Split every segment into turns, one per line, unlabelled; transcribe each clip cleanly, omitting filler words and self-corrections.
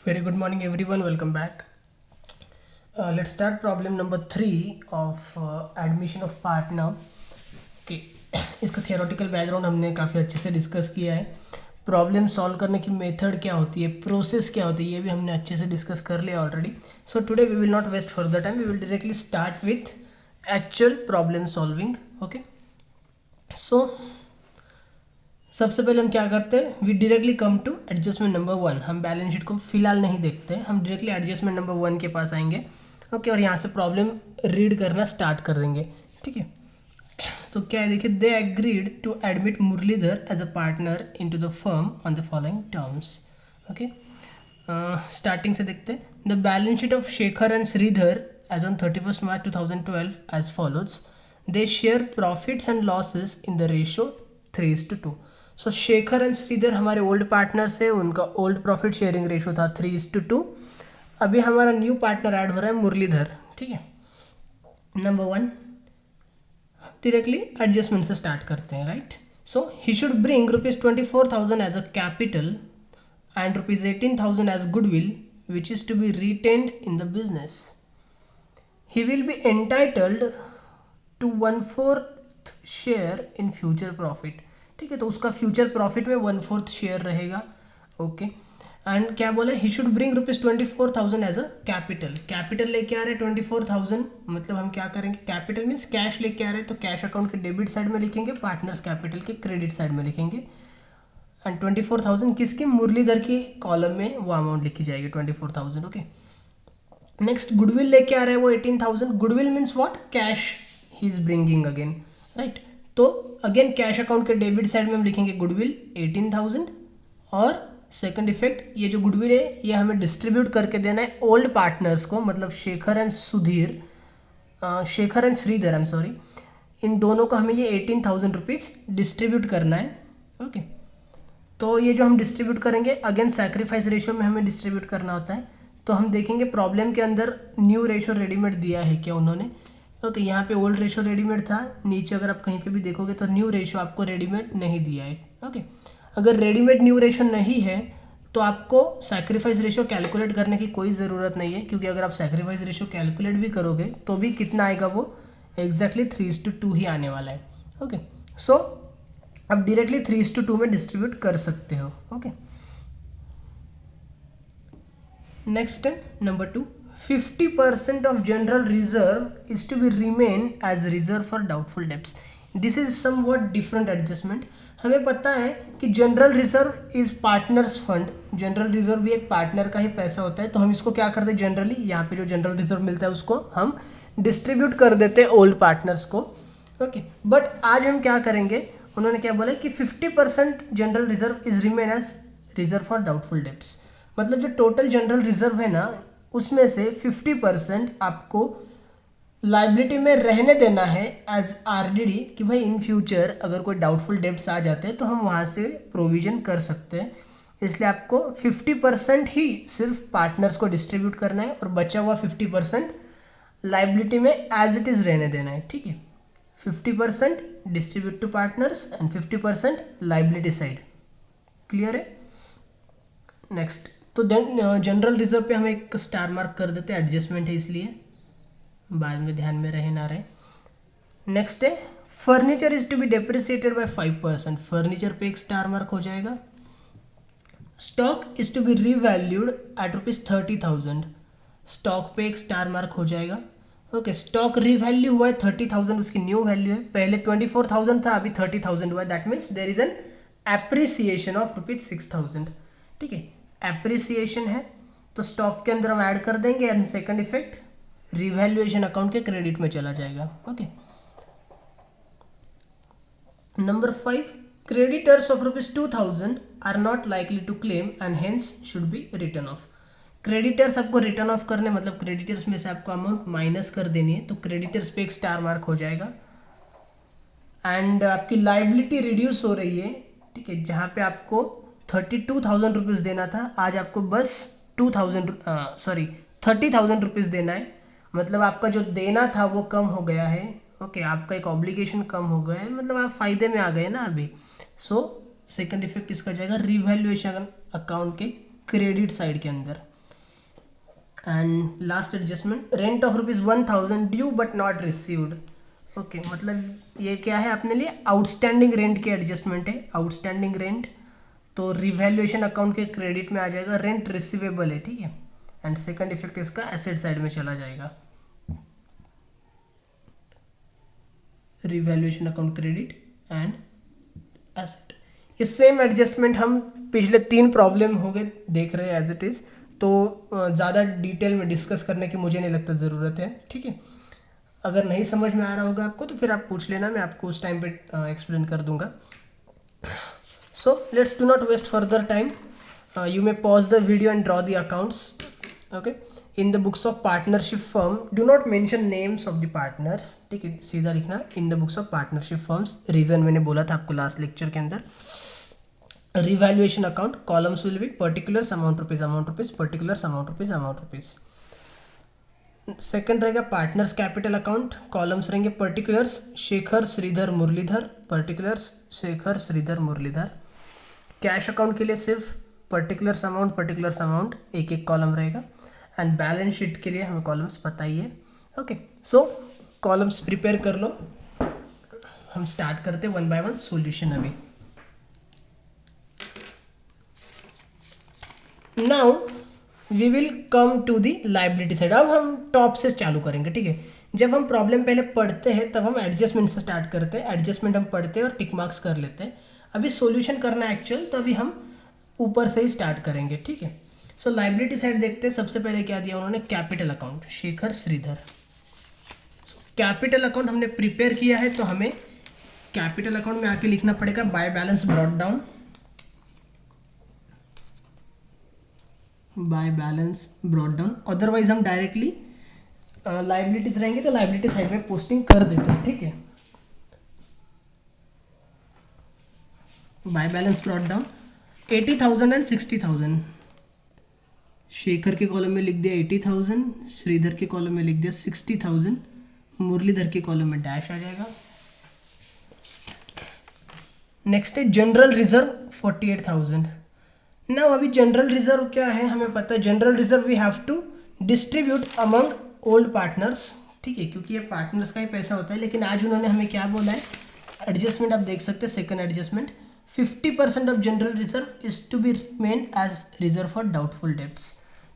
Very good morning everyone, welcome back. Let's start problem number 3 of admission of partner. Okay. इसका theoretical background हमने काफ़ी अच्छे से discuss किया है. प्रॉब्लम सॉल्व करने की मेथड क्या होती है, प्रोसेस क्या होती है, ये भी हमने अच्छे से डिस्कस कर लिया already. So today we will not waste further time, we will directly start with actual problem solving. Okay. So सबसे पहले हम क्या करते हैं, we directly come to adjustment number 1. हम बैलेंस शीट को फिलहाल नहीं देखते हैं, हम डायरेक्टली एडजस्टमेंट नंबर 1 के पास आएंगे. ओके. और यहाँ से प्रॉब्लम रीड करना स्टार्ट कर देंगे. ठीक है. तो क्या है, देखिए, they agreed to admit Muralidhar as a partner into the firm on the following terms. Okay. Starting से देखते हैं. The balance sheet of Shekhar and Sridhar as on 31 March 2012 as follows. They share profits and losses in the ratio 3:2. So Shekhar and Sridhar हमारे old partners है, उनका old profit sharing ratio था 3:2. अभी हमारा new partner add हो रहा है मुरलीधर. ठीक है. नंबर 1 डायरेक्टली एडजस्टमेंट से स्टार्ट करते हैं. Right. So he should bring ₹24,000 as a capital and ₹18,000 as goodwill which is to be retained in the business. He will be entitled to 1/4 share in future profit. ठीक है. तो उसका future profit में 1/4 share रहेगा. Okay. And क्या बोला, he should bring ₹24,000 as a capital. Capital लेके आ रहे हैं 24,000, मतलब हम क्या करेंगे, कैपिटल मीन्स कैश लेके आ रहे हैं, तो कैश अकाउंट के डेबिट साइड में लिखेंगे, पार्टनर्स कैपिटल के क्रेडिट साइड में लिखेंगे. एंड 24,000 किसकी, मुरलीधर की कॉलम में वो अमाउंट लिखी जाएगी 24,000. ओके. नेक्स्ट गुडविल लेके आ रहे हैं वो 18,000. Goodwill means what, cash he is bringing again. Right. तो अगेन कैश अकाउंट के डेबिट साइड में हम लिखेंगे गुडविल 18,000. और सेकंड इफेक्ट, ये जो गुडविल है ये हमें डिस्ट्रीब्यूट करके देना है ओल्ड पार्टनर्स को, मतलब Shekhar and Shridhar, I am sorry, इन दोनों को हमें ये 18,000 रुपीज़ डिस्ट्रीब्यूट करना है. ओके. तो ये जो हम डिस्ट्रीब्यूट करेंगे अगेन सैक्रिफाइस रेशियो में हमें डिस्ट्रीब्यूट करना होता है. तो हम देखेंगे प्रॉब्लम के अंदर न्यू रेशियो रेडीमेड दिया है क्या उन्होंने. ओके. यहाँ पे ओल्ड रेशियो रेडीमेड था, नीचे अगर आप कहीं पे भी देखोगे तो न्यू रेशियो आपको रेडीमेड नहीं दिया है. ओके. अगर रेडीमेड न्यू रेशियो नहीं है तो आपको सैक्रिफाइस रेशियो कैलकुलेट करने की कोई ज़रूरत नहीं है, क्योंकि अगर आप सैक्रिफाइस रेशियो कैलकुलेट भी करोगे तो भी कितना आएगा, वो एग्जैक्टली 3:2 ही आने वाला है. ओके. सो आप डायरेक्टली 3:2 में डिस्ट्रीब्यूट कर सकते हो. ओके. नेक्स्ट है number 2. 50% of general reserve is to be remain as reserve for doubtful debts. This is somewhat different adjustment. हमें पता है कि general reserve is partners fund. General reserve भी एक पार्टनर का ही पैसा होता है, तो हम इसको क्या करते हैं, जनरली यहाँ पे जो जनरल रिजर्व मिलता है उसको हम डिस्ट्रीब्यूट कर देते हैं ओल्ड पार्टनर्स को. ओके. बट आज हम क्या करेंगे, उन्होंने क्या बोला कि 50% general reserve is remain as reserve for doubtful debts. मतलब जो टोटल जनरल रिजर्व है ना, उसमें से 50% आपको लाइबिलिटी में रहने देना है एज आरडीडी, कि भाई इन फ्यूचर अगर कोई डाउटफुल डेब्ट्स आ जाते हैं तो हम वहाँ से प्रोविजन कर सकते हैं. इसलिए आपको 50% ही सिर्फ पार्टनर्स को डिस्ट्रीब्यूट करना है और बचा हुआ 50% लाइबिलिटी में एज इट इज़ रहने देना है. ठीक है. 50% distribute to partners and 50% liability side. Clear है. नेक्स्ट. तो जनरल रिजर्व पे हम एक स्टार मार्क कर देते हैं, एडजस्टमेंट है इसलिए, बाद में ध्यान में रहे ना रहे. नेक्स्ट है furniture is to be depreciated by 5%. Furniture पे एक स्टार मार्क हो जाएगा. Stock is to be revalued at ₹30,000. Stock पे एक स्टार मार्क हो जाएगा. ओके. स्टॉक रीवैल्यू हुआ है 30,000, उसकी न्यू वैल्यू है. पहले 24,000 था, अभी 30,000 हुआ है. That means there is an appreciation of ₹6,000. ठीक है. एप्रिसिएशन है तो स्टॉक के अंदर हम ऐड कर देंगे and second effect revaluation account के क्रेडिट में चला जाएगा. Okay. Number 5. Creditors of ₹2,000 are not likely to claim and hence should be return off. Creditors आपको रिटर्न ऑफ करने, मतलब क्रेडिटर्स में से आपको अमाउंट माइनस कर देनी है, तो क्रेडिटर्स पे एक स्टार मार्क हो जाएगा. एंड आपकी लाइबिलिटी रिड्यूस हो रही है. ठीक है. जहाँ पे आपको 32,000 रुपीज़ देना था, आज आपको बस 30,000 रुपीज़ देना है. मतलब आपका जो देना था वो कम हो गया है. ओके. आपका एक ऑब्लिगेशन कम हो गया है, मतलब आप फायदे में आ गए ना अभी. सो सेकंड इफेक्ट इसका जाएगा रिवैल्यूएशन अकाउंट के क्रेडिट साइड के अंदर. And last adjustment, rent of ₹1000 due but not received. Okay, मतलब ये क्या है अपने लिए, आउटस्टैंडिंग रेंट के एडजस्टमेंट है, आउटस्टैंडिंग रेंट, तो रिवैल्यूएशन अकाउंट के क्रेडिट में आ जाएगा, रेंट रिसीवेबल है, ठीक है। एंड सेकंड इफेक्ट इसका एसेट साइड में चला जाएगा, revaluation account credit and asset. ये सेम एडजस्टमेंट हम पिछले 3 प्रॉब्लम हो गए देख रहे हैं एज इट इज़, तो ज़्यादा डिटेल में डिस्कस करने की मुझे नहीं लगता ज़रूरत है, ठीक है। अगर नहीं समझ में आ रहा होगा आपको तो फिर आप पूछ लेना, मैं आपको उस टाइम पे एक्सप्लेन कर दूंगा। So let's do not waste further time, you may pause the video and draw the accounts. Okay, in the books of partnership firm do not mention names of the partners, ठीक है, सीधा लिखना in the books of partnership firms. Reason मैंने बोला था आपको last lecture के अंदर। Revaluation account columns will be particulars amount rupees, particulars amount rupees. Second रहेगा पार्टनर्स कैपिटल अकाउंट, कॉलम्स रहेंगे particulars Shekhar Sridhar Muralidhar, particulars Shekhar Sridhar Muralidhar. Cash account के लिए सिर्फ पर्टिकुलर्स अमाउंट एक एक कॉलम रहेगा। एंड बैलेंस शीट के लिए हमें कॉलम्स पता ही है। ओके, सो कॉलम्स प्रिपेयर कर लो, हम स्टार्ट करते वन बाय वन सॉल्यूशन अभी। Now we will come to the liability side. अब हम टॉप से चालू करेंगे, ठीक है। जब हम प्रॉब्लम पहले पढ़ते हैं तब हम एडजस्टमेंट से स्टार्ट करते हैं, एडजस्टमेंट हम पढ़ते हैं और टिक मार्क्स कर लेते हैं। अभी सॉल्यूशन करना है एक्चुअल, तो अभी हम ऊपर से ही स्टार्ट करेंगे, ठीक है। सो लाइबिलिटी साइड देखते हैं। सबसे पहले क्या दिया उन्होंने, capital account Shekhar Sridhar. Capital account हमने प्रिपेयर किया है, तो हमें कैपिटल अकाउंट में आके लिखना पड़ेगा by balance brought down, by balance brought down. Otherwise हम डायरेक्टली लाइबिलिटीज रहेंगे तो लाइबिलिटी साइड में पोस्टिंग कर देते हैं, ठीक है। By balance brought down 80,000 and 60,000। Shekhar के कॉलम में लिख दिया 80,000, श्रीधर के कॉलम में लिख दिया 60,000, मुरलीधर के कॉलम में डैश आ जाएगा। नेक्स्ट है जनरल रिजर्व 48,000। ना अभी जनरल रिजर्व क्या है हमें पता है, general reserve we have to distribute among old partners, ठीक है, क्योंकि ये पार्टनर्स का ही पैसा होता है। लेकिन आज उन्होंने हमें क्या बोला है, एडजस्टमेंट आप देख सकते हैं, second adjustment 50% of general reserve is to be remain as reserve for doubtful debts.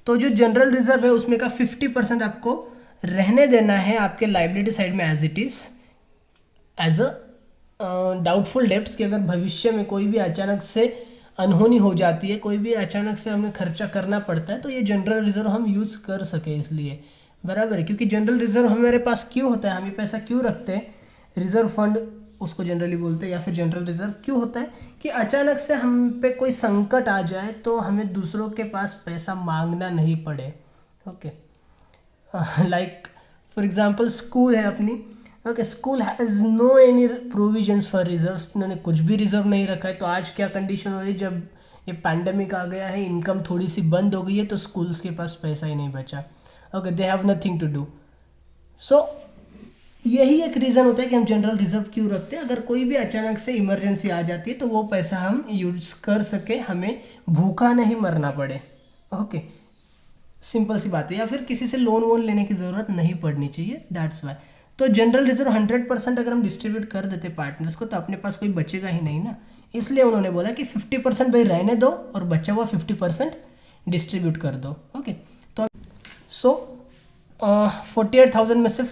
तो जो जनरल रिजर्व है उसमें का 50% आपको रहने देना है आपके लाइबिलिटी साइड में as it is, as a doubtful debts, कि अगर भविष्य में कोई भी अचानक से अनहोनी हो जाती है, कोई भी अचानक से हमें खर्चा करना पड़ता है, तो ये जनरल रिजर्व हम यूज़ कर सके, इसलिए बराबर है। क्योंकि जनरल रिजर्व हमारे पास क्यों होता है, हम ये पैसा क्यों रखते हैं, रिजर्व फंड उसको जनरली बोलते हैं, या फिर जनरल रिजर्व क्यों होता है कि अचानक से हम पे कोई संकट आ जाए तो हमें दूसरों के पास पैसा मांगना नहीं पड़े। Okay, like for example school है अपनी, okay, school has no any provisions for reserves, इन्होंने कुछ भी रिजर्व नहीं रखा है। तो आज क्या कंडीशन हो रही है, जब ये पैंडमिक आ गया है, इनकम थोड़ी सी बंद हो गई है, तो स्कूल्स के पास पैसा ही नहीं बचा। Okay, they have nothing to do. So यही एक रीज़न होता है कि हम जनरल रिजर्व क्यों रखते हैं, अगर कोई भी अचानक से इमरजेंसी आ जाती है तो वो पैसा हम यूज कर सके, हमें भूखा नहीं मरना पड़े। ओके, सिंपल सी बात है, या फिर किसी से लोन वोन लेने की ज़रूरत नहीं पड़नी चाहिए, दैट्स वाई। तो जनरल रिजर्व 100% अगर हम डिस्ट्रीब्यूट कर देते पार्टनर्स को तो अपने पास कोई बचेगा ही नहीं ना, इसलिए उन्होंने बोला कि 50% भाई रहने दो और बचा हुआ 50% डिस्ट्रीब्यूट कर दो। ओके, तो सो 48,000 में से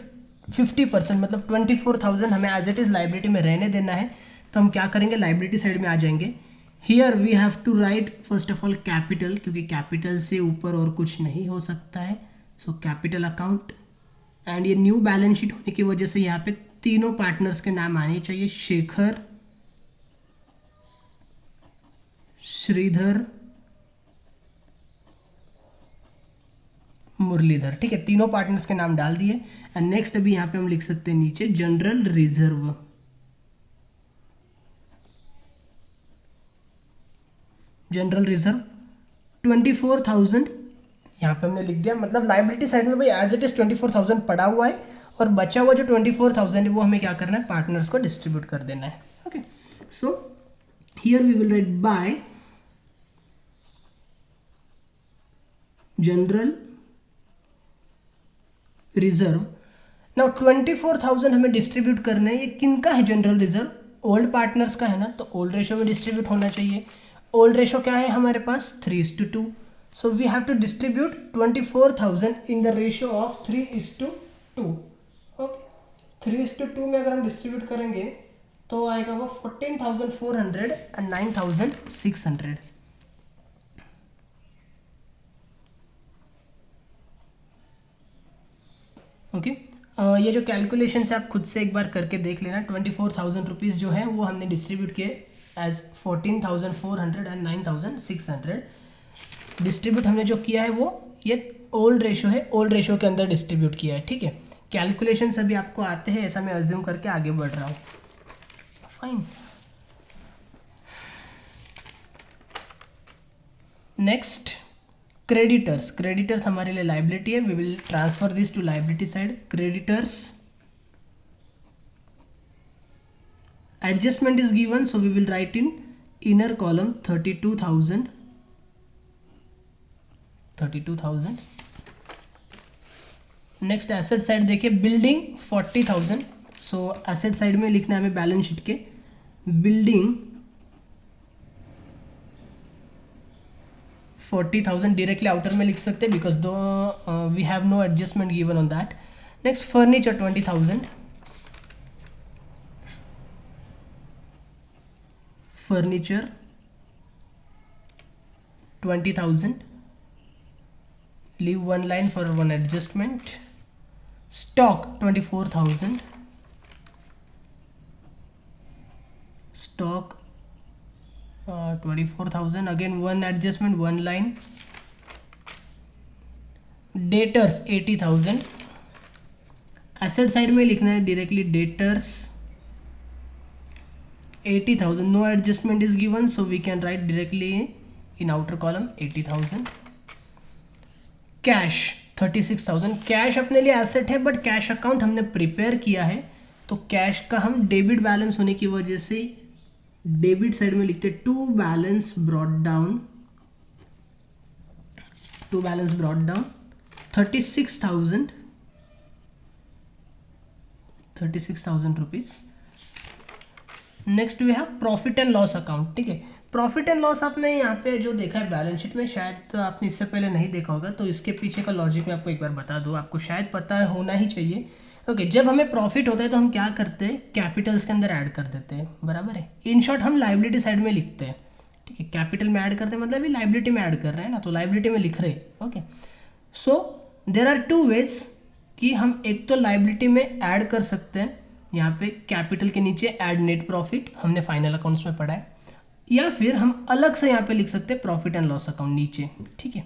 50% मतलब 24,000 हमें एज इट इज़ लाइबिलिटी में रहने देना है। तो हम क्या करेंगे, लाइबिलिटी साइड में आ जाएंगे। Here we have to write first of all capital, क्योंकि कैपिटल से ऊपर और कुछ नहीं हो सकता है। सो कैपिटल अकाउंट, एंड ये न्यू बैलेंस शीट होने की वजह से यहाँ पे तीनों पार्टनर्स के नाम आने चाहिए, शेखर श्रीधर मुरलीधर, ठीक है, तीनों पार्टनर्स के नाम डाल दिए। एंड नेक्स्ट अभी यहाँ पे हम लिख सकते हैं नीचे जनरल रिजर्व, जनरल रिजर्व 24,000 यहाँ पे हमने लिख दिया। मतलब लाइबिलिटी साइड में भाई एज इट इज 24,000 पड़ा हुआ है और बचा हुआ जो 24,000 है वो हमें क्या करना है, पार्टनर्स को डिस्ट्रीब्यूट कर देना है। Okay, so here we will write by general reserve. Now 24,000 हमें डिस्ट्रीब्यूट करना है, ये किन का है जनरल रिजर्व? ओल्ड पार्टनर्स का है ना, तो ओल्ड रेशो में डिस्ट्रीब्यूट होना चाहिए। ओल्ड रेशो क्या है हमारे पास? 3:2। So we have to distribute 24,000 in the ratio of 3:2। Okay, 3:2 में अगर हम डिस्ट्रीब्यूट करेंगे तो आएगा वो 14,400 एंड 9,600। ओके, ये जो कैलकुलेशन है आप खुद से एक बार करके देख लेना। 24,000 रुपीज़ जो है वो हमने डिस्ट्रीब्यूट किए एज 14,400 एंड 9,600। डिस्ट्रीब्यूट हमने जो किया है वो ये ओल्ड रेशो है, ओल्ड रेशो के अंदर डिस्ट्रीब्यूट किया है। ठीक है, कैलकुलेशन अभी आपको आते हैं, ऐसा मैं अज्यूम करके आगे बढ़ रहा हूँ। Fine, next creditors. क्रेडिटर्स हमारे लिए लाइबिलिटी है, we will transfer this to liability side. Creditors adjustment is given, so we will write in inner column 32,000। Next asset side देखिए, बिल्डिंग 40,000। सो एसेट साइड में लिखना है हमें बैलेंस शीट के, building 40,000 directly outer में लिख सकते हैं because though we have no adjustment given on that. Next furniture 20,000, furniture 20,000, leave one line for one adjustment। stock 24,000, stock 24,000, again one adjustment, one line। debtors 80,000, asset side में लिखना है directly debtors 80,000, no adjustment is given, so we can write directly in outer column 80,000। Cash 36,000, cash अपने लिए asset है but cash account हमने prepare किया है, तो कैश का हम डेबिट बैलेंस होने की वजह से डेबिट साइड में लिखते हैं to balance brought down 36,000 rupees. Next we have profit and loss account. ठीक है, प्रॉफिट एंड लॉस आपने यहाँ पे जो देखा है बैलेंस शीट में, शायद तो आपने इससे पहले नहीं देखा होगा, तो इसके पीछे का लॉजिक मैं आपको एक बार बता दूँ, आपको शायद पता होना ही चाहिए। ओके, जब हमें प्रॉफिट होता है तो हम क्या करते हैं, कैपिटल्स के अंदर ऐड कर देते हैं, बराबर है। इन शॉर्ट हम लाइबिलिटी साइड में लिखते हैं। ठीक है, कैपिटल में ऐड करते हैं मतलब लाइबिलिटी में ऐड कर रहे हैं ना, तो लाइबिलिटी में लिख रहे हैं। Okay, so there are two ways कि हम एक तो लाइबिलिटी में ऐड कर सकते हैं, यहाँ पे कैपिटल के नीचे ऐड नेट प्रॉफिट, हमने फाइनल अकाउंट्स में पढ़ा है, या फिर हम अलग से यहाँ पे लिख सकते हैं प्रॉफिट एंड लॉस अकाउंट नीचे। ठीक है,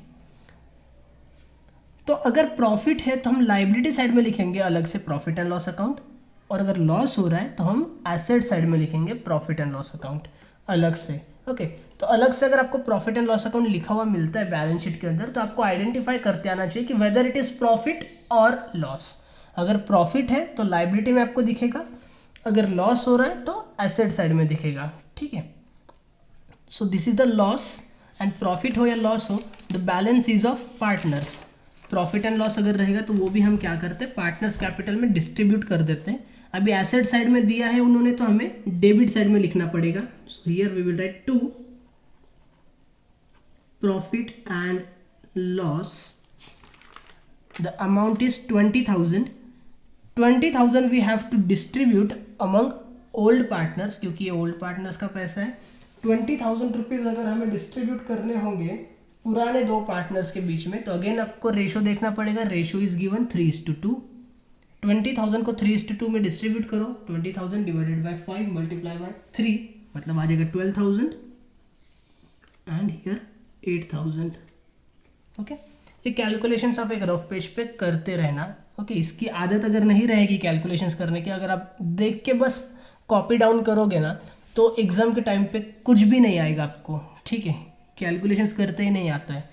तो अगर प्रॉफिट है तो हम लाइबिलिटी साइड में लिखेंगे अलग से प्रॉफिट एंड लॉस अकाउंट, और अगर लॉस हो रहा है तो हम एसेट साइड में लिखेंगे प्रॉफिट एंड लॉस अकाउंट अलग से। ओके, तो अलग से अगर आपको प्रॉफिट एंड लॉस अकाउंट लिखा हुआ मिलता है बैलेंस शीट के अंदर, तो आपको आइडेंटिफाई करते आना चाहिए कि वेदर इट इज प्रॉफिट और लॉस। अगर प्रॉफिट है तो लाइबिलिटी में आपको दिखेगा, अगर लॉस हो रहा है तो एसेट साइड में दिखेगा। ठीक है, so this is the loss, and profit हो या लॉस हो, the balance is of partners. Profit and loss अगर रहेगा तो वो भी हम क्या करते हैं, पार्टनर्स कैपिटल में डिस्ट्रीब्यूट कर देते हैं। अभी एसेट साइड में दिया है उन्होंने, तो हमें डेबिट साइड में लिखना पड़ेगा। So here we will write to profit and loss, the amount is 20,000। 20,000 we have to distribute among old partners, क्योंकि ये ओल्ड पार्टनर्स का पैसा है। 20,000 रुपीज़ अगर हमें डिस्ट्रीब्यूट करने होंगे पुराने दो पार्टनर्स के बीच में, तो अगेन आपको रेशो देखना पड़ेगा। Ratio is given 3:2। 20,000 को 3:2 में डिस्ट्रीब्यूट करो, 20,000 डिवाइडेड बाय 5 मल्टीप्लाई बाय 3, मतलब आ जाएगा 12,000 एंड हियर 8,000। ओके, ये कैलकुलेशंस आप एक रफ पेज पे करते रहना। ओके, इसकी आदत अगर नहीं रहेगी कैलकुलेशंस करने की, अगर आप देख के बस कॉपी डाउन करोगे ना, तो एग्जाम के टाइम पे कुछ भी नहीं आएगा आपको। ठीक है, कैलकुलेशंस करते ही नहीं आता है,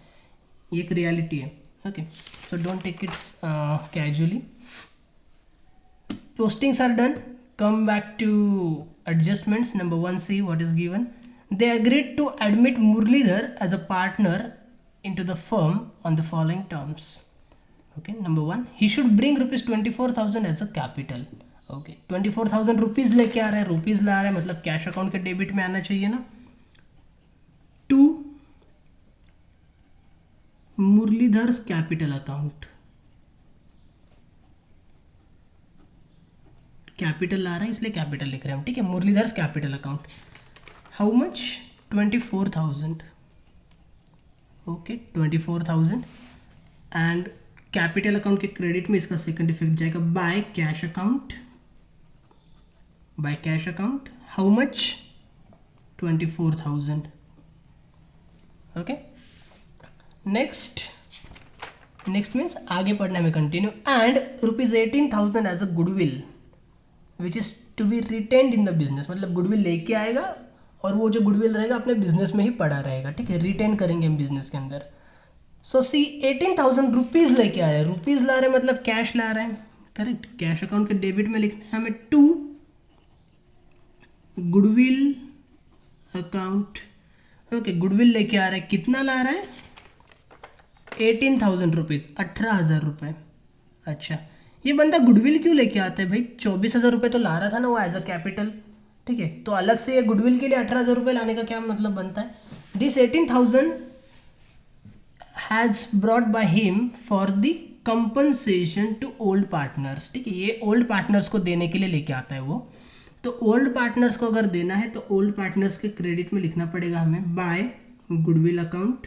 ये एक रियलिटी है। Okay, so don't take it's casually. Postings are done. Come back to adjustments. Number 1C, what is given? They agreed to admit Muralidhar as a partner into the firm on the following terms. Okay, number 1, he should bring ₹24,000 as a capital. Okay, 24,000 rupees लेके आ रहा है, rupees ला रहा है, मतलब cash account के debit में आना चाहिए ना। टू मुरलीधर्स कैपिटल अकाउंट, कैपिटल ला रहा है इसलिए कैपिटल लिख रहे हैं हम, ठीक है। Muralidhar's capital account, how much, 24,000। Okay, 24,000 and capital account के क्रेडिट में इसका सेकंड इफेक्ट जाएगा by cash account, by cash account, how much, 24,000। Okay, next means आगे पढ़ना में continue, and ₹18,000 as a goodwill which is to be retained in the business, मतलब goodwill लेके आएगा और वो जो गुडविल रहेगा अपने बिजनेस में ही पड़ा रहेगा, ठीक है, रिटेन करेंगे हम बिजनेस के अंदर। सो सी 18,000 रुपीज़ लेके आ रहे हैं, रुपीज़ ला रहे हैं मतलब कैश ला रहे हैं, करेक्ट। कैश अकाउंट के डेबिट में लिखना है हमें to goodwill account. Okay, goodwill लेके आ रहा है, कितना ला रहा है, 18,000 रुपीज़, 18,000 रुपये। अच्छा, ये बंदा गुडविल क्यों लेके आता है भाई, 24,000 रुपये तो ला रहा था ना वो एज अ कैपिटल, ठीक है, तो अलग से ये गुडविल के लिए 18,000 रुपये लाने का क्या मतलब बनता है। This 18,000 has brought by him for the compensation to old partners, ठीक है, ये ओल्ड पार्टनर्स को देने के लिए लेके आता है वो। तो ओल्ड पार्टनर्स को अगर देना है तो ओल्ड पार्टनर्स के क्रेडिट में लिखना पड़ेगा हमें by goodwill account,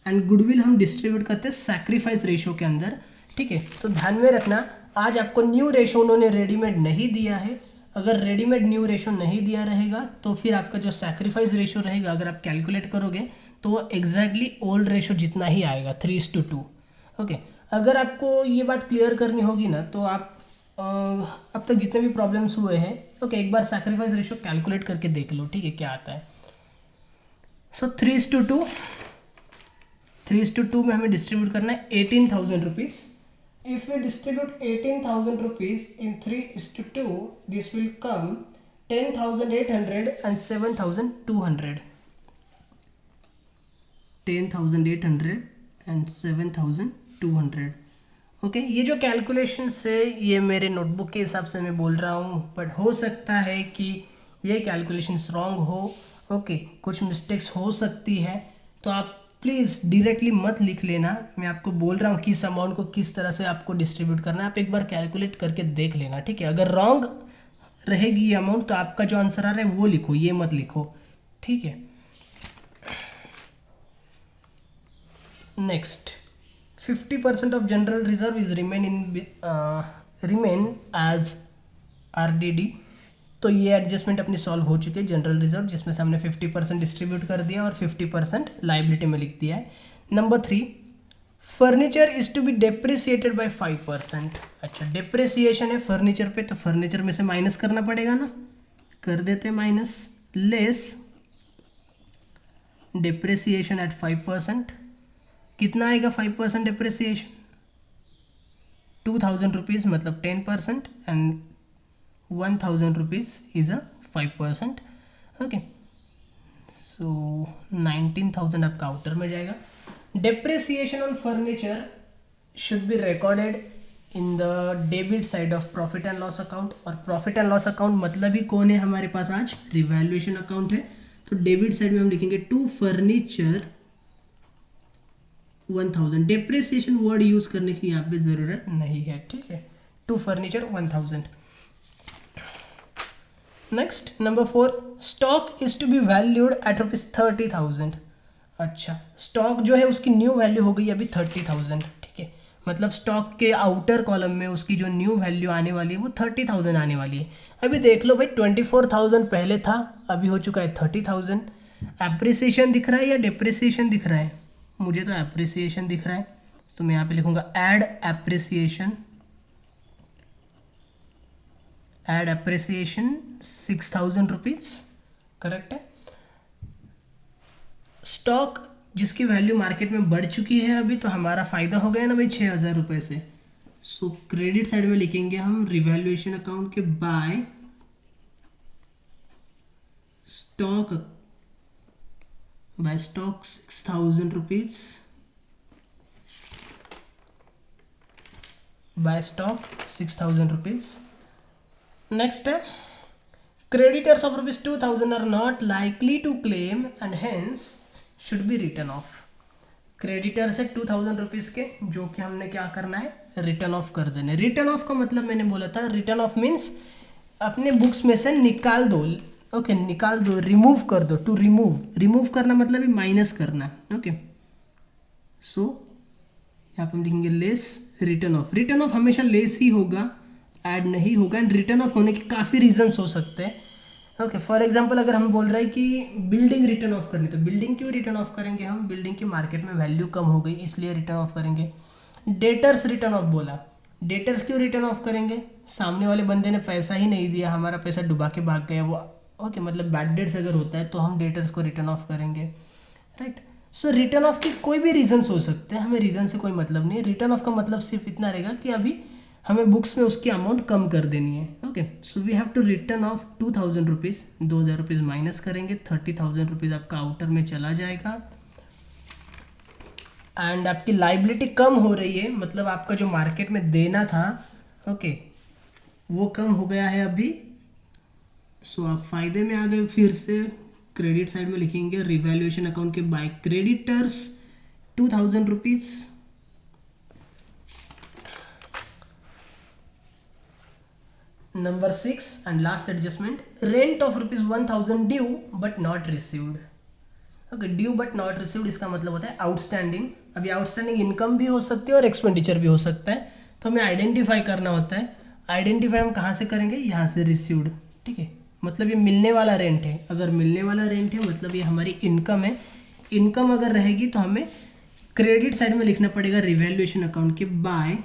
and goodwill हम डिस्ट्रीब्यूट करते हैं सैक्रिफाइस रेशो के अंदर, ठीक है। तो ध्यान में रखना, आज आपको न्यू रेशो उन्होंने रेडीमेड नहीं दिया है, अगर रेडीमेड न्यू रेशो नहीं दिया रहेगा तो फिर आपका जो सैक्रिफाइस रेशो रहेगा अगर आप कैलकुलेट करोगे तो वो एग्जैक्टली ओल्ड रेशो जितना ही आएगा, 3:2। ओके, अगर आपको ये बात क्लियर करनी होगी ना तो आप अब तक जितने भी प्रॉब्लम्स हुए हैं, ओके, एक बार सैक्रिफाइस रेशो कैलकुलेट करके देख लो, ठीक है, क्या आता है। सो 3:2 में हमें डिस्ट्रीब्यूट करना है 18,000 rupees. If we distribute 18,000 rupees in 3:2, this will come 10,800 and 7,200. 10,800 and 7,200। Okay, ये जो कैलकुलेशन है ये मेरे नोटबुक के हिसाब से मैं बोल रहा हूँ, बट हो सकता है कि ये कैलकुलेशन रॉन्ग हो, ओके, कुछ मिस्टेक्स हो सकती है, तो आप प्लीज़ डायरेक्टली मत लिख लेना, मैं आपको बोल रहा हूँ किस अमाउंट को किस तरह से आपको डिस्ट्रीब्यूट करना है, आप एक बार कैलकुलेट करके देख लेना, ठीक है। अगर रॉन्ग रहेगी ये अमाउंट तो आपका जो आंसर आ रहा है वो लिखो, ये मत लिखो, ठीक है। Next, 50% of general reserve is remain as RDD। तो ये एडजस्टमेंट अपनी सॉल्व हो चुकी है, जनरल रिजर्व जिसमें से हमने 50% डिस्ट्रीब्यूट कर दिया और 50% लाइबिलिटी में लिख दिया है। Number 3, furniture is to be depreciated by 5%। अच्छा, डेप्रिसिएशन है फर्नीचर पे, तो फर्नीचर में से माइनस करना पड़ेगा ना, कर देते हैं माइनस, लेस डेप्रिसिएशन एट 5%। कितना आएगा 5% डेप्रिसिएशन, 2,000 रुपीज़, मतलब 10%, and 1,000 rupees is a 5%। Okay, so 19,000 आपका आउटर में जाएगा। Depreciation on furniture should be recorded in the debit side of profit and loss account, और प्रॉफिट एंड लॉस अकाउंट मतलब ही कौन है हमारे पास आज, रिवैल्यूएशन अकाउंट है। तो डेबिट साइड में हम लिखेंगे to furniture 1,000, depreciation word use करने की यहाँ पे जरूरत नहीं है, ठीक है, to furniture 1,000। Next, number 4, stock is to be valued at ₹30,000। अच्छा, स्टॉक जो है उसकी न्यू वैल्यू हो गई अभी 30,000, ठीक है, मतलब स्टॉक के आउटर कॉलम में उसकी जो न्यू वैल्यू आने वाली है वो 30,000 आने वाली है। अभी देख लो भाई, 24,000 पहले था, अभी हो चुका है 30,000। एप्रिसिएशन दिख रहा है या डेप्रिसिएशन दिख रहा है, मुझे तो एप्रिसिएशन दिख रहा है, तो मैं यहाँ पे लिखूंगा add appreciation, add appreciation 6,000 rupees, correct है। स्टॉक जिसकी वैल्यू मार्केट में बढ़ चुकी है अभी, तो हमारा फ़ायदा हो गया ना भाई 6,000 रुपये से। सो क्रेडिट साइड में लिखेंगे हम रिवैल्यूएशन अकाउंट के by stock 6,000 rupees, by stock 6,000 rupees. Next है creditors of ₹2,000 are not likely to claim and hence should be return off. Creditors है 2,000 रुपीज़ के, जो कि हमने क्या करना है, रिटर्न ऑफ कर देने। रिटर्न ऑफ का मतलब मैंने बोला था, रिटर्न ऑफ मीन्स अपने बुक्स में से निकाल दो। ओके निकाल दो, रिमूव कर दो। टू रिमूव, रिमूव करना मतलब माइनस करना। ओके सो यहाँ पर हम देखेंगे less return of. Return of हमेशा लेस ही होगा, ऐड नहीं होगा। एंड रिटर्न ऑफ होने के काफ़ी रीजंस हो सकते हैं। ओके फॉर एग्जांपल अगर हम बोल रहे हैं कि बिल्डिंग रिटर्न ऑफ करनी, तो बिल्डिंग क्यों रिटर्न ऑफ करेंगे हम, बिल्डिंग की मार्केट में वैल्यू कम हो गई इसलिए रिटर्न ऑफ करेंगे। डेटर्स रिटर्न ऑफ बोला, डेटर्स क्यों रिटर्न ऑफ करेंगे, सामने वाले बंदे ने पैसा ही नहीं दिया, हमारा पैसा डुबा के भाग गया वो। ओके मतलब बैड डेट्स अगर होता है तो हम डेटर्स को रिटर्न ऑफ करेंगे, राइट। सो रिटर्न ऑफ की कोई भी रीजंस हो सकते हैं, हमें रीजन से कोई मतलब नहीं। रिटर्न ऑफ का मतलब सिर्फ इतना रहेगा कि अभी हमें बुक्स में उसकी अमाउंट कम कर देनी है। Okay so we have to written off 2,000 rupees, 2,000 rupees minus करेंगे, 30,000 रुपीज़ आपका आउटर में चला जाएगा। एंड आपकी लाइबिलिटी कम हो रही है, मतलब आपका जो मार्केट में देना था ओके वो कम हो गया है अभी। सो आप फायदे में आ गए। फिर से क्रेडिट साइड में लिखेंगे रिवैल्यूएशन अकाउंट के by creditors 2,000 rupees. Number 6 and last adjustment, rent of ₹1,000 due but not received. Okay due but not received इसका मतलब होता है आउटस्टैंडिंग। अभी आउटस्टैंडिंग इनकम भी हो सकती है और एक्सपेंडिचर भी हो सकता है, तो हमें आइडेंटिफाई करना होता है। आइडेंटिफाई हम कहाँ से करेंगे, यहाँ से रिसीव्ड। ठीक है मतलब ये मिलने वाला रेंट है, अगर मिलने वाला रेंट है मतलब ये हमारी इनकम है। इनकम अगर रहेगी तो हमें क्रेडिट साइड में लिखना पड़ेगा रिवैल्यूएशन अकाउंट के बाय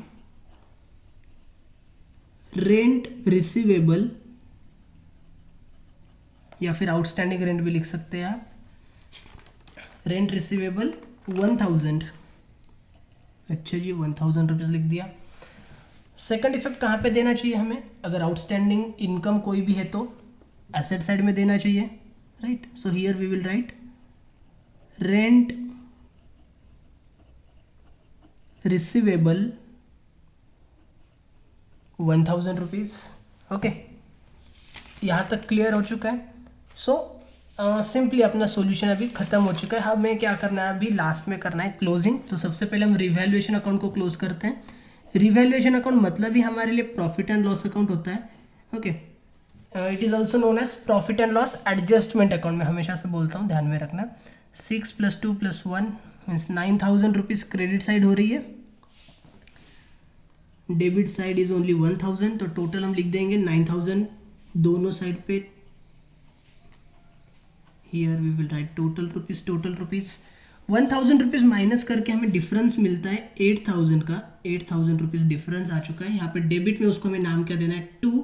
रेंट रिसीवेबल, या फिर आउटस्टैंडिंग रेंट भी लिख सकते हैं आप। रेंट रिसीवेबल 1,000, अच्छा जी 1,000 रुपीज़ लिख दिया। सेकंड इफेक्ट कहाँ पे देना चाहिए हमें, अगर आउटस्टैंडिंग इनकम कोई भी है तो एसेट साइड में देना चाहिए, right. So here we will write rent receivable 1,000 rupees. Okay यहाँ तक क्लियर हो चुका है। सो सिंपली अपना सॉल्यूशन अभी खत्म हो चुका है। हमें क्या करना है, अभी लास्ट में करना है क्लोजिंग। तो सबसे पहले हम रिवैल्यूएशन अकाउंट को क्लोज करते हैं। रिवैल्यूएशन अकाउंट मतलब ही हमारे लिए प्रॉफिट एंड लॉस अकाउंट होता है। Okay it is also known as profit and loss adjustment account, मैं हमेशा से बोलता हूँ, ध्यान में रखना। 6 + 2 + 1 मीन्स 9,000 रुपीज़ क्रेडिट साइड हो रही है, डेबिट साइड इज ओनली 1,000, तो टोटल हम लिख देंगे 9,000 दोनों साइड पे। Here we will write total rupees 1,000 rupees minus करके हमें डिफरेंस मिलता है 8,000 का। 8,000 रुपीज़ डिफरेंस आ चुका है। यहाँ पे डेबिट में उसको हमें नाम क्या देना है, 2।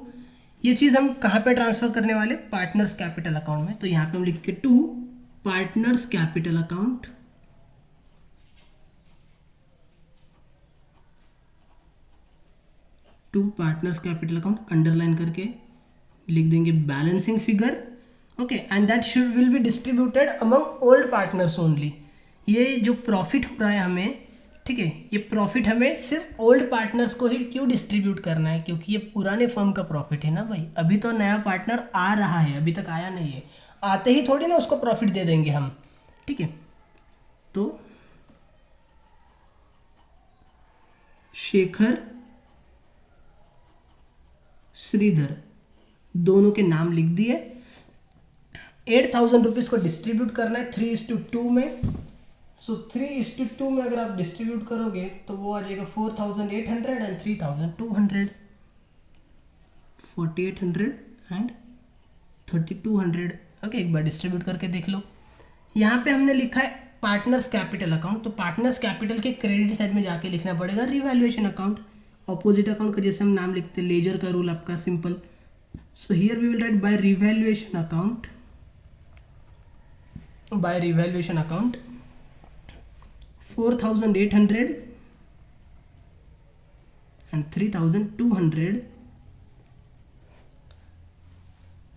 ये चीज़ हम कहाँ पे ट्रांसफर करने वाले, पार्टनर्स कैपिटल अकाउंट में। तो यहाँ पे हम लिख के 2 partners capital account, partners capital account underline करके लिख देंगे balancing figure. Okay and that should will be distributed among old partners only. ये जो प्रॉफिट हो रहा है हमें, ठीक है, ये प्रॉफिट हमें सिर्फ ओल्ड पार्टनर्स को ही क्यों डिस्ट्रीब्यूट करना है, क्योंकि ये पुराने फर्म का प्रॉफिट है ना भाई। अभी तो नया पार्टनर आ रहा है, अभी तक आया नहीं है, आते ही थोड़ी ना उसको प्रॉफिट दे देंगे हम। ठीक है तो शेखर श्रीधर दोनों के नाम लिख दिए। 8,000 रुपीज़ को डिस्ट्रीब्यूट करना है 3:2 में। सो 3:2 में अगर आप डिस्ट्रीब्यूट करोगे तो वो आ जाएगा 4,800 एंड 3,200, 4,800 एंड 3,200। ओके एक बार डिस्ट्रीब्यूट करके देख लो। यहाँ पे हमने लिखा है पार्टनर्स कैपिटल अकाउंट, तो पार्टनर्स कैपिटल के क्रेडिट साइड में जाके लिखना पड़ेगा रिवैल्यूएशन अकाउंट। ऑपोजिट अकाउंट का जैसे हम नाम लिखते हैं, लेजर का रूल आपका simple. So here we will write by revaluation account, by revaluation account 4,800 and 3,200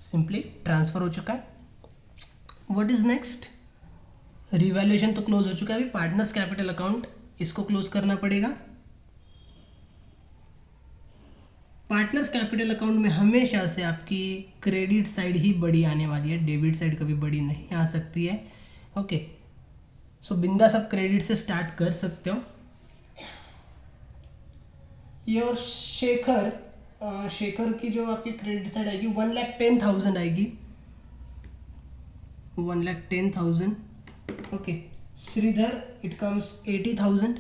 simply transfer हो चुका है। व्हाट इज नेक्स्ट, रिवैल्यूएशन तो क्लोज हो चुका है, अभी पार्टनर्स कैपिटल अकाउंट इसको क्लोज करना पड़ेगा। पार्टनर्स कैपिटल अकाउंट में हमेशा से आपकी क्रेडिट साइड ही बड़ी आने वाली है, डेबिट साइड कभी बड़ी नहीं आ सकती है। ओके, सो बिंदास आप क्रेडिट से स्टार्ट कर सकते हो। योर शेखर की जो आपकी क्रेडिट साइड आएगी 1,10,000 आएगी, 1,10,000। Okay, Sridhar it comes 80,000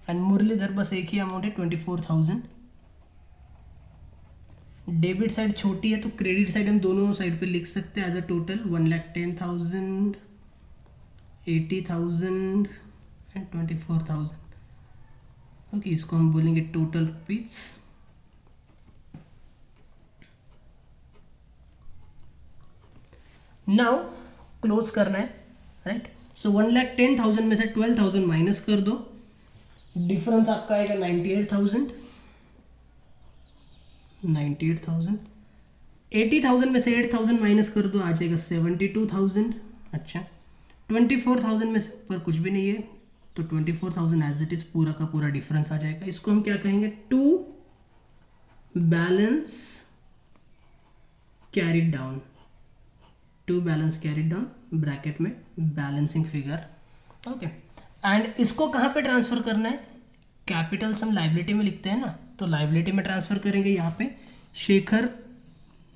and Muralidhar बस एक ही अमाउंट है 24,000। डेबिट साइड छोटी है तो क्रेडिट साइड हम दोनों साइड पे लिख सकते हैं as a total 1,10,000, 80,000 and 24,000। Okay, इसको हम बोलेंगे टोटल रुपीज। नाउ क्लोज करना है, राइट। सो 1,10,000 में से 12,000 माइनस कर दो, डिफरेंस आपका आएगा 98,000। 80,000 में से 8,000 माइनस कर दो, आ जाएगा 72,000। अच्छा, 24,000 में से ऊपर कुछ भी नहीं है तो 24,000 एज इट इज पूरा का पूरा डिफरेंस आ जाएगा। इसको हम क्या कहेंगे, to balance carried down, to balance carried down bracket में बैलेंसिंग फिगर। ओके, एंड इसको कहाँ पे ट्रांसफर करना है, कैपिटल्स हम लाइबिलिटी में लिखते हैं ना, तो लाइबिलिटी में ट्रांसफर करेंगे। यहाँ पे Shekhar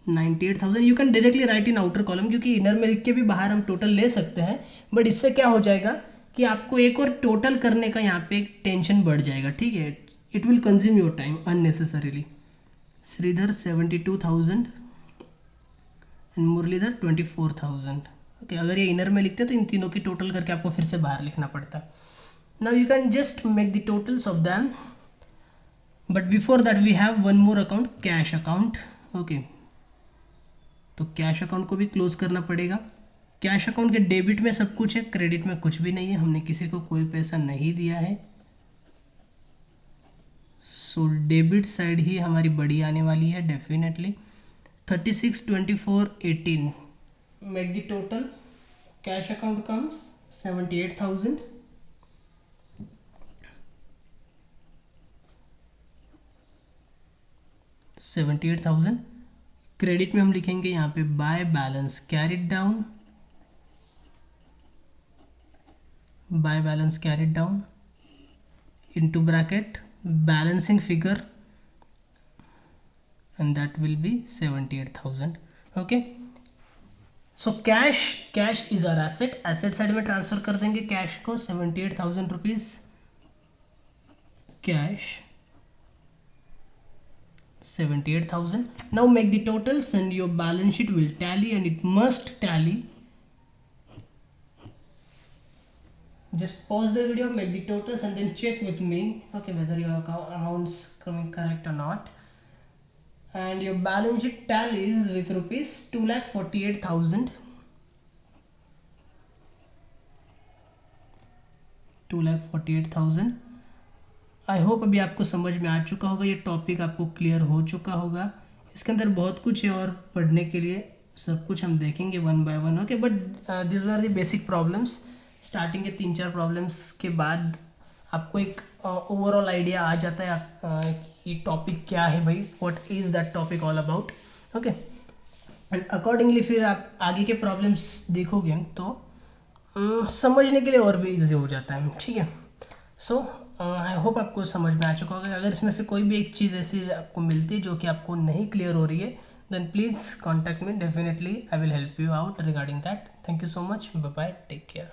98,000, you can directly right in outer column, क्योंकि इनर में लिख के भी बाहर हम टोटल ले सकते हैं, बट इससे क्या हो जाएगा कि आपको एक और टोटल करने का यहाँ पे एक टेंशन बढ़ जाएगा, ठीक है, it will consume your time unnecessarily. Sridhar 72,000 and Muralidhar 24,000। Okay, अगर ये इनर में लिखते हैं तो इन तीनों की टोटल करके आपको फिर से बाहर लिखना पड़ता है। Now you can just make the totals of them, but before that we have one more account, cash account. Okay, तो कैश अकाउंट को भी क्लोज करना पड़ेगा। कैश अकाउंट के डेबिट में सब कुछ है, क्रेडिट में कुछ भी नहीं है, हमने किसी को कोई पैसा नहीं दिया है, सो डेबिट साइड ही हमारी बड़ी आने वाली है definitely. 36, 24, 18 make the total, cash account comes 78,000, credit में हम लिखेंगे यहाँ पे by balance carried down, by balance carried down into bracket balancing figure and that will be 78,000. okay, so cash is our asset side में transfer कर देंगे cash को, 78,000 rupees cash, 78,000. now make the totals and your balance sheet will tally, and it must tally. just pause the video, make the totals and then check with me, okay, whether your amounts coming correct or not. And your balance sheet tallies with rupees 2,48,000, 2,48,000. I hope अभी आपको समझ में आ चुका होगा, ये topic आपको clear हो चुका होगा। इसके अंदर बहुत कुछ है और पढ़ने के लिए, सब कुछ हम देखेंगे one by one. Okay, but this were the basic problems. Starting के 3-4 प्रॉब्लम्स के बाद आपको एक ओवरऑल आइडिया आ जाता है कि टॉपिक क्या है भाई, what is that topic all about. Okay, and accordingly फिर आप आगे के प्रॉब्लम्स देखोगे तो समझने के लिए और भी इजी हो जाता है, ठीक है। सो आई होप आपको समझ में आ चुका होगा। अगर इसमें से कोई भी एक चीज़ ऐसी आपको मिलती है जो कि आपको नहीं क्लियर हो रही है, then please contact me, definitely I will help you out regarding that. Thank you so much, bye bye, take care.